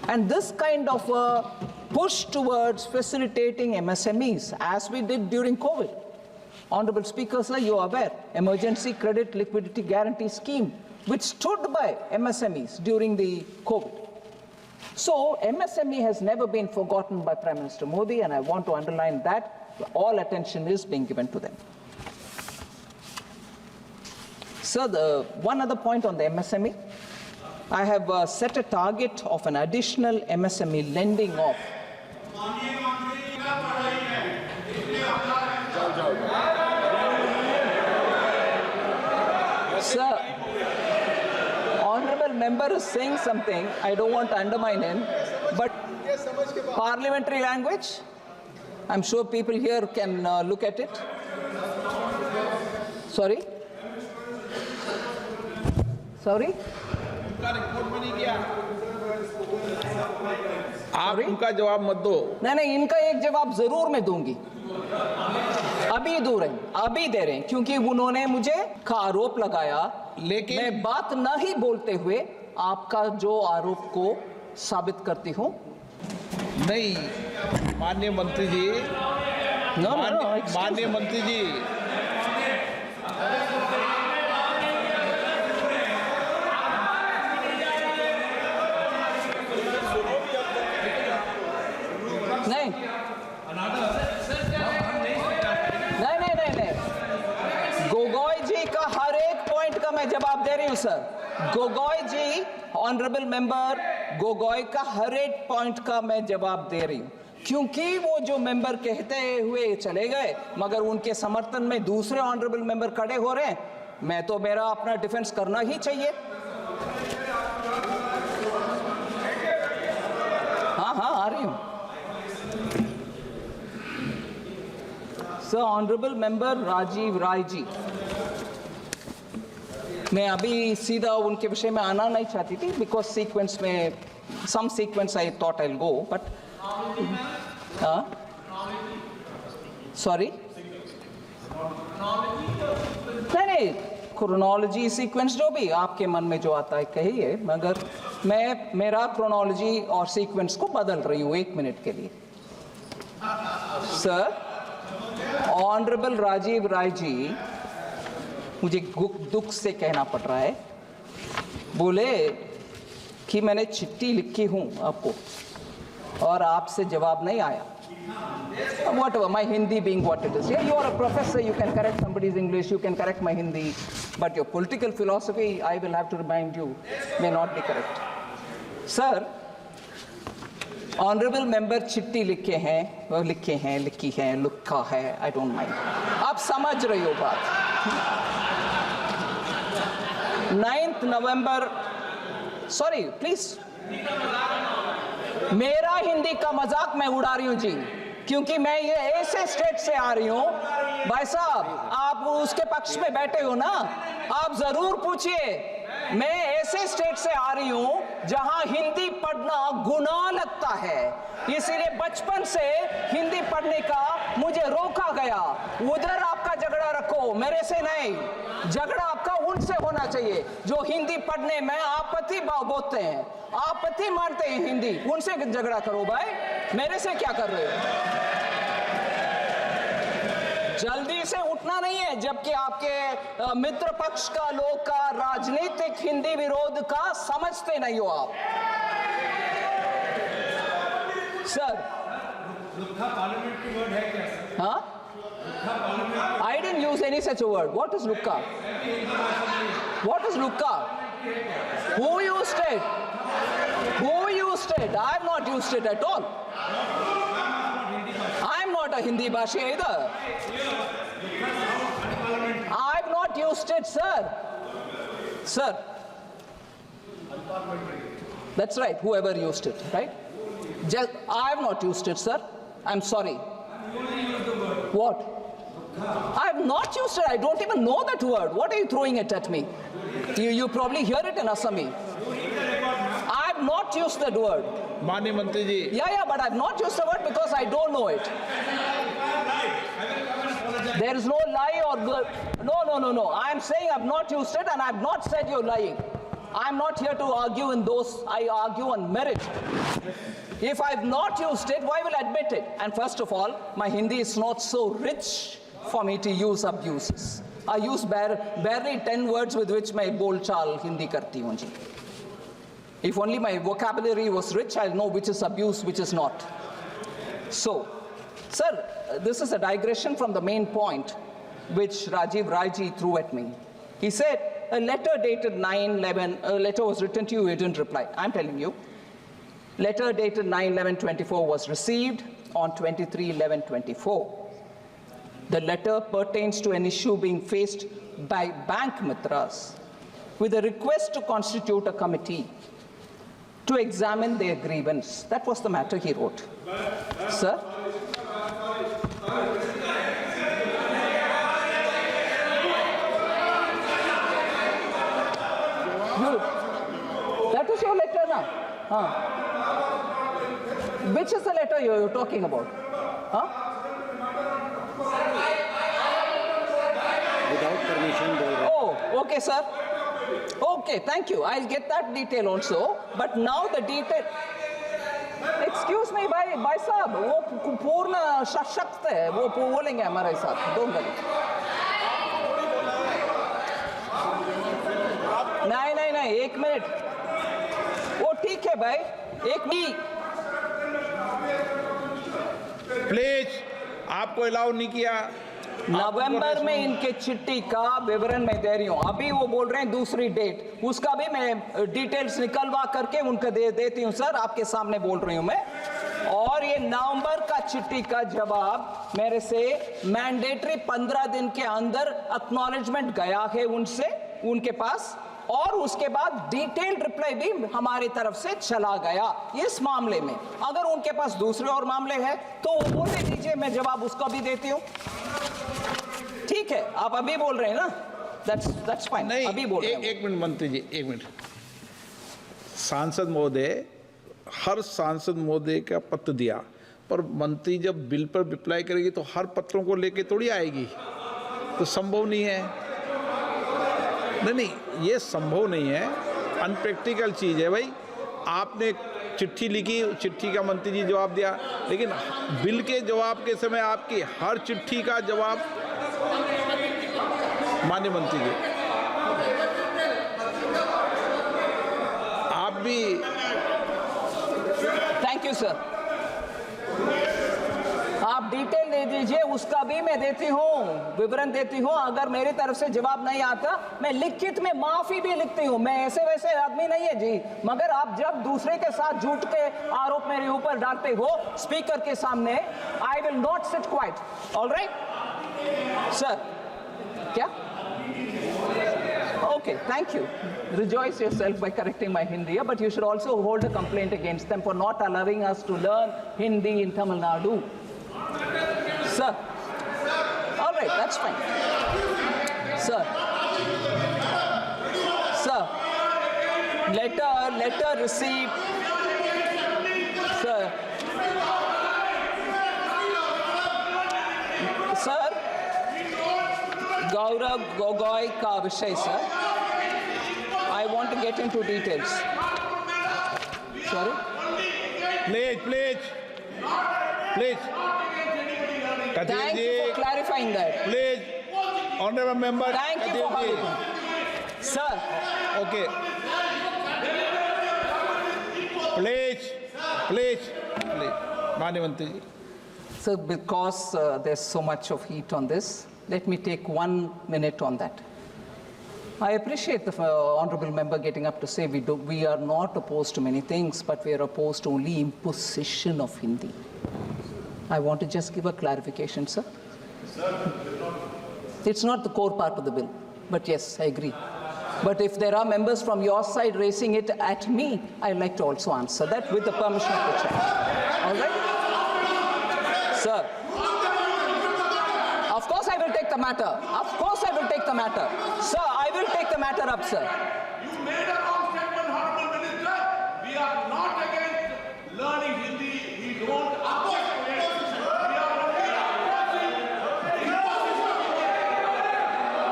And this kind of a push towards facilitating MSMEs, as we did during COVID. Honorable Speaker, sir, you are aware, Emergency Credit Liquidity Guarantee Scheme, which stood by MSMEs during the COVID. So MSME has never been forgotten by Prime Minister Modi, and I want to underline that all attention is being given to them. Sir, one other point on the MSME. I have set a target of an additional MSME lending of Sir, honorable member is saying something, I don't want to undermine him, but parliamentary language, I'm sure people here can look at it. Sorry? Sorry? आप उनका जवाब मत दो। नहीं, इनका एक जवाब जरूर मैं दूंगी, अभी दे रहे हैं, क्योंकि उन्होंने मुझे का आरोप लगाया, लेकिन मैं बात नहीं बोलते हुए आपका जो आरोप को साबित करती हूं। नहीं, माननीय मंत्री जी, माननीय मंत्री जी, नहीं, गोगोई जी का हर एक पॉइंट का मैं जवाब दे रही हूं सर। गोगोई जी, ऑनरेबल मेंबर गोगोई का हर एक पॉइंट का मैं जवाब दे रही हूं, क्योंकि वो जो मेंबर कहते हुए चले गए मगर उनके समर्थन में दूसरे ऑनरेबल मेंबर खड़े हो रहे हैं, मैं तो मेरा अपना डिफेंस करना ही चाहिए। हाँ, आ रही हूं। Sir, honourable member Rajiv Rai ji, मैं अभी सीधा उनके विषय में आना नहीं चाहती थी, बिकॉज सीक्वेंस में some sequence I thought I will go, but sorry, नहीं, क्रोनोलॉजी सीक्वेंस जो भी आपके मन में जो आता है कहिए, मगर मैं मेरा क्रोनोलॉजी और सीक्वेंस को बदल रही हूँ 1 मिनट के लिए। सर, ऑनरेबल राजीव राय जी, मुझे दुख से कहना पड़ रहा है, बोले कि मैंने चिट्ठी लिखी हूं आपको और आपसे जवाब नहीं आया। Whatever, my Hindi being what it is. Yeah, you are a professor, you can correct somebody's English, you can correct my Hindi, but your political philosophy, I will have to remind you, may not be correct. Sir, honourable member चिट्ठी लिखी है, लिखा है, I don't mind, आप समझ रही हो बात। 9 नवंबर, सॉरी प्लीज, मेरा हिंदी का मजाक मैं उड़ा रही हूं जी, क्योंकि मैं ये ऐसे स्टेट से आ रही हूं। भाई साहब, आप उसके पक्ष में बैठे हो ना, आप जरूर पूछिए। मैं ऐसे स्टेट से आ रही हूं जहां हिंदी पढ़ना गुनाह लगता है, इसीलिए बचपन से हिंदी पढ़ने का मुझे रोका गया। उधर आपका झगड़ा रखो, मेरे से नहीं। झगड़ा आपका उनसे होना चाहिए जो हिंदी पढ़ने में आपत्ति बोलते हैं, आपत्ति मानते हैं हिंदी, उनसे झगड़ा करो भाई, मेरे से क्या कर रहे हो। जल्दी से उठना नहीं है, जबकि आपके मित्र पक्ष का लोग का राजनीतिक हिंदी विरोध का समझते नहीं हो आप। सर, पार्लियामेंट्री वर्ड है क्या सर? हाँ, I didn't use any such a word. What is Lukka? What is Lukka? Who used it? Who used it? I have not used it at all. I am not a Hindi Bhashi either. I have not used it, sir. Sir. That's right, whoever used it, right? I have not used it, sir. I'm sorry. What? I have not used it. I don't even know that word. What are you throwing it at me? You probably hear it in Assami. I have not used that word. माननीय मंत्री जी, Yeah, but I have not used the word because I don't know it. There is no lie or good. No. I am saying I have not used it and I have not said you're lying. I'm not here to argue in those, I argue on merit. If I've not used it, why will I admit it? And first of all, my Hindi is not so rich for me to use abuses. I use barely 10 words with which मैं बोलचाल हिंदी करती हूँ जी. If only my vocabulary was rich, I'll know which is abuse, which is not. So, sir, this is a digression from the main point which Rajiv Raiji threw at me. He said, a letter dated 9/11, a letter was written to you, you didn't reply. I'm telling you, letter dated 9/11/24 was received on 23/11/24. The letter pertains to an issue being faced by bank mitras with a request to constitute a committee to examine their grievance. That was the matter he wrote. Sir? That is your letter now. Which is the letter you're talking about? Without permission. Oh, okay, sir. Okay, thank you. I'll get that detail also. But now the detail. Excuse me, भाई साहब, वो पूर्ण सशक्त है, वो बोलेंगे हमारे साथ. Don't worry. नहीं, 1 मिनट. वो ठीक है भाई, 1 मिनट. प्लीज, आपको अलाउ नहीं किया. नवंबर में इनके चिट्ठी का विवरण मैं दे रही हूँ. अभी वो बोल रहे हैं दूसरी डेट, उसका भी मैं डिटेल्स निकलवा करके उनको देती हूँ सर, आपके सामने बोल रही हूँ मैं. और ये नवंबर का चिट्ठी का जवाब मेरे से मैंडेटरी 15 दिन के अंदर एक्नॉलेजमेंट गया है उनसे, उनके पास, और उसके बाद डिटेल्ड रिप्लाई भी हमारी तरफ से चला गया इस मामले में. अगर उनके पास दूसरे और मामले हैं तो वो बोलने दीजिए, मैं जवाब उसका भी देती हूँ. ठीक है, आप अभी बोल रहे हैं ना, that's fine. नहीं, अभी बोल रहे हैं. एक मिनट मंत्री जी, 1 मिनट. सांसद महोदय, हर सांसद महोदय का पत्र दिया, पर मंत्री जब बिल पर रिप्लाई करेगी तो हर पत्रों को लेके थोड़ी आएगी, तो संभव नहीं है. नहीं, ये संभव नहीं है, अनप्रैक्टिकल चीज़ है भाई. आपने चिट्ठी लिखी, चिट्ठी का मंत्री जी जवाब दिया, लेकिन बिल के जवाब के समय आपकी हर चिट्ठी का जवाब माननीय मंत्री जी, आप भी. Thank you sir. आप डिटेल दे दीजिए, उसका भी मैं देती हूँ, विवरण देती हूँ. अगर मेरी तरफ से जवाब नहीं आता, मैं लिखित में माफी भी लिखती हूँ. मैं ऐसे वैसे आदमी नहीं है जी. मगर आप जब दूसरे के साथ झूठ के आरोप मेरे ऊपर डालते हो स्पीकर के सामने, I will not sit quite. Alright sir? क्या? Okay, thank you. Rejoice yourself by correcting my Hindi, but you should also hold a complaint against them for not allowing us to learn Hindi in Tamil Nadu. Sir. All right, that's fine. Sir. Sir. Letter received. Sir. Sir. Gaurav Gogoi का विषय sir. I want to get into details. Sorry? Please. Thank you for clarifying that. Please, honorable member. Thank you for Kadir ji. having. Sir. Okay. Please. माननीय मंत्री जी. So because there's so much of heat on this, let me take 1 minute on that. I appreciate the honorable member getting up to say we are not opposed to many things, but we are opposed to only imposition of Hindi. I want to just give a clarification, sir. It's not the core part of the bill, but yes, I agree. But if there are members from your side raising it at me, I'd like to also answer that with the permission of the chair. All right? Sir. Of course I will take the matter. Of course I will take the matter. Sir, I will take the matter up, sir. You made a wrong statement, Honorable Minister. We are not against learning Hindi. We don't oppose it. We are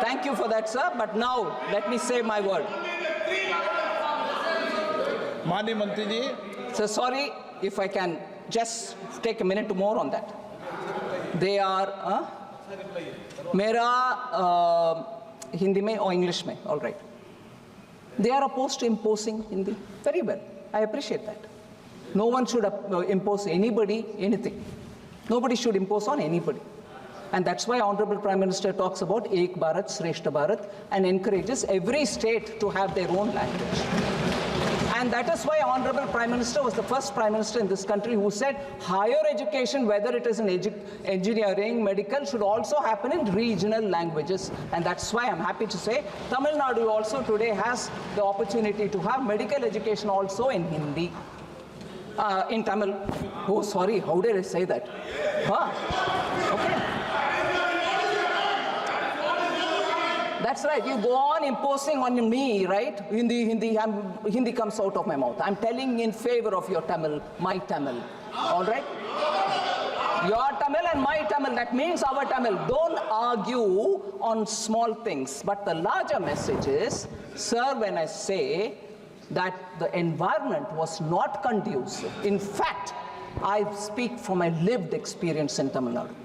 Thank you for that, sir. But now, let me say my word. माननीय मंत्री जी, So sorry if I can just take a minute more on that. They are मेरा हिंदी में or English में, all right. They are opposed to imposing Hindi. Very well, I appreciate that. No one should impose anybody anything. Nobody should impose on anybody. And that's why Honorable Prime Minister talks about Ek Bharat, Shreshta Bharat and encourages every state to have their own language. And that is why Honorable Prime Minister was the first Prime Minister in this country who said higher education, whether it is in engineering, medical, should also happen in regional languages. And that's why I'm happy to say Tamil Nadu also today has the opportunity to have medical education also in Hindi. In Tamil. Oh, sorry, how did I say that? Huh? Okay. That's right. You go on imposing on me, right? Hindi comes out of my mouth. I'm telling in favor of your Tamil, my Tamil. All right? Your Tamil and my Tamil, that means our Tamil. Don't argue on small things. But the larger message is, sir, when I say that the environment was not conducive. In fact, I speak from my lived experience in Tamil Nadu.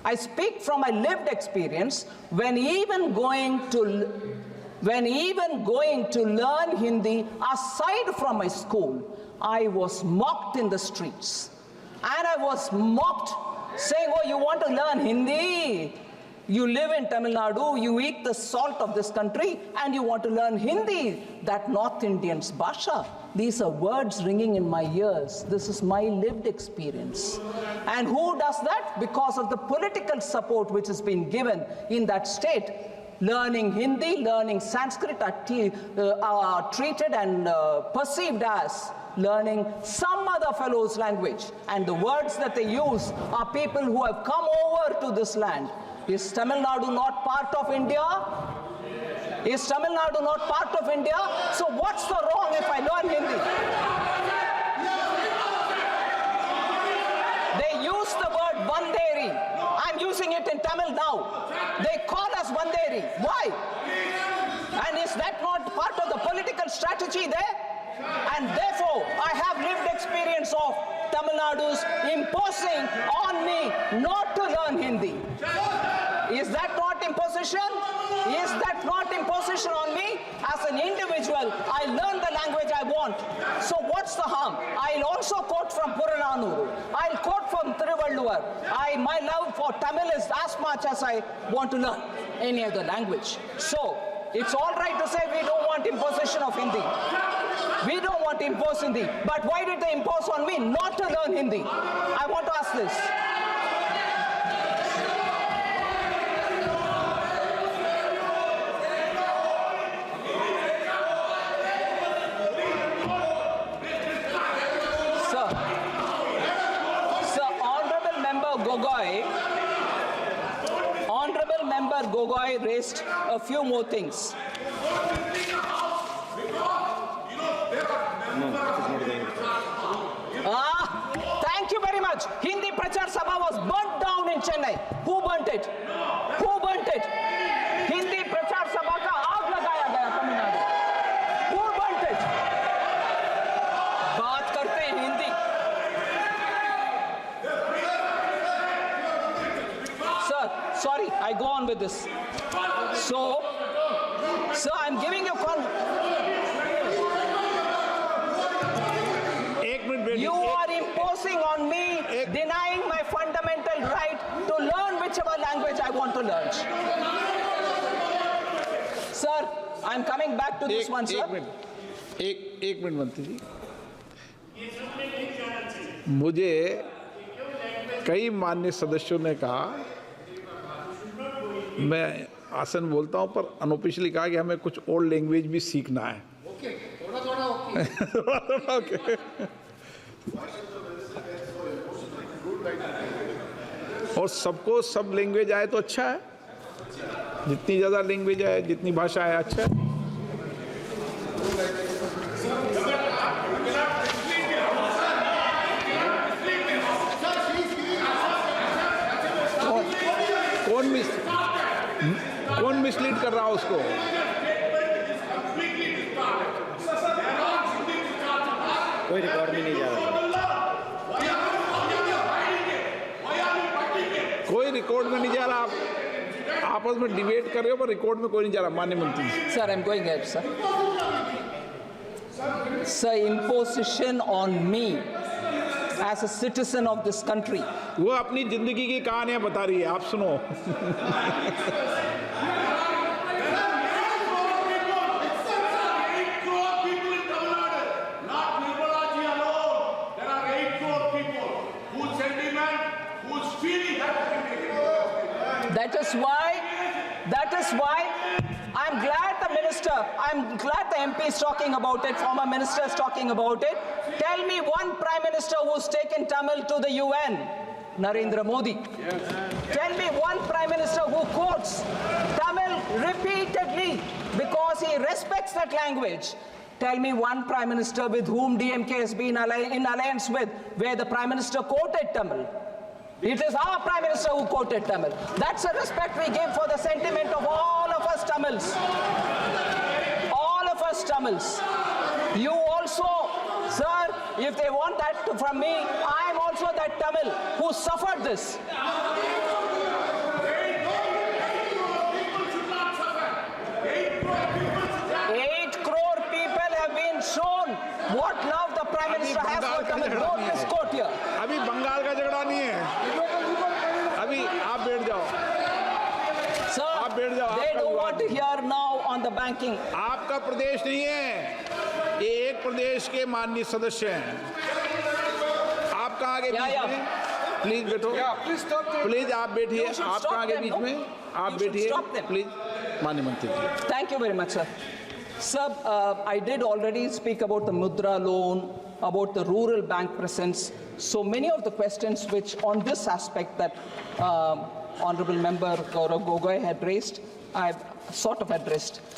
I speak from my lived experience when even going to learn Hindi aside from my school, I was mocked in the streets. And I was mocked saying, oh, you want to learn Hindi? You live in Tamil Nadu, you eat the salt of this country, and you want to learn Hindi, that North Indian's Bhasha. These are words ringing in my ears. This is my lived experience. And who does that? Because of the political support which has been given in that state. Learning Hindi, learning Sanskrit are treated and perceived as learning some other fellow's language. And the words that they use are people who have come over to this land. Is Tamil Nadu not part of India? Is Tamil Nadu not part of India? So what's the wrong if I learn Hindi? They use the word Banderi. I'm using it in Tamil now. They call us Banderi. Why? And is that not part of the political strategy there? And therefore, I have lived experience of Tamil Nadu's imposing on me not to learn Hindi. Is that not imposition? Is that not imposition on me? As an individual, I learn the language I want. So what's the harm? I'll also quote from Purananuru. I'll quote from Thiruvalluvar. My love for Tamil is as much as I want to learn any other language. So it's all right to say we don't want imposition of Hindi. We don't want to impose Hindi. But why did they impose on me not to learn Hindi? I want to ask this. Honorable Member Gogoi raised a few more things. Thank you very much. Hindi Prachar Sabha was burnt down in Chennai. Who burnt it? Who burnt it? Hindi Prachar Sabha ka aag lagaya gaya Tamil Nadu. Who burnt it? बात करते हैं Hindi. Sir, sorry, I go on with this. So, sir, I'm giving you You are imposing on me, denying my fundamental right to learn whichever language I want to learn. Sir, I'm coming back to this one, sir. एक minute मंत्री जी, मुझे कई माननीय सदस्यों ने कहा, मैं आसन बोलता हूं पर अनऑफिशियली कहा कि हमें कुछ और लैंग्वेज भी सीखना है. थोड़ा ओके. और सबको सब लैंग्वेज आए तो अच्छा है. जितनी ज़्यादा लैंग्वेज आए, जितनी भाषा आए, अच्छा है. कौन मिसलीड कर रहा है उसको? आपस में डिबेट कर रहे हो पर रिकॉर्ड में कोई नहीं जा रहा, माननीय मंत्री जी। Sir, I'm going ahead, sir. Sir, imposition on me as a citizen of this country. वो अपनी जिंदगी की कहानियां बता रही है, आप सुनो। 8 crore people in Tamil Nadu, not Nirmala ji alone. There are 8 crore people whose sentiment, whose feeling has been taken into consideration. That is why I'm glad the MP is talking about it, former minister is talking about it. Tell me one prime minister who's taken Tamil to the UN. Narendra Modi. Tell me one prime minister who quotes Tamil repeatedly because he respects that language. Tell me one prime minister with whom DMK has been in alliance with, where the prime minister quoted Tamil. It is our prime minister who quoted Tamil. That's a respect we give for the sentiment of all of us Tamils. All of us Tamils. You also, sir, if they want that from me, I am also that Tamil who suffered this. 8 crore people have been shown what love the prime minister has for Tamil. Note this quote here. अभी बंगाल का झगड़ा नहीं है, अभी आप बैठ जाओ, Sir, बैठ जाओ, they आपका don't विवाद want to hear now on the banking. आपका प्रदेश नहीं है, ये एक प्रदेश के माननीय सदस्य हैं। आप कहाँ के बीच में? प्लीज बैठो, प्लीज आप बैठिए, You should आप stop कहाँ के them, बीच no? में? आप You should बैठिए, stop them. प्लीज, माननीय मंत्री जी। Thank you very much, sir. Sir, I did already speak about the Mudra loan, about the rural bank presence. So many of the questions which on this aspect that Honorable Member Gaurav Gogoi had raised, I've sort of addressed.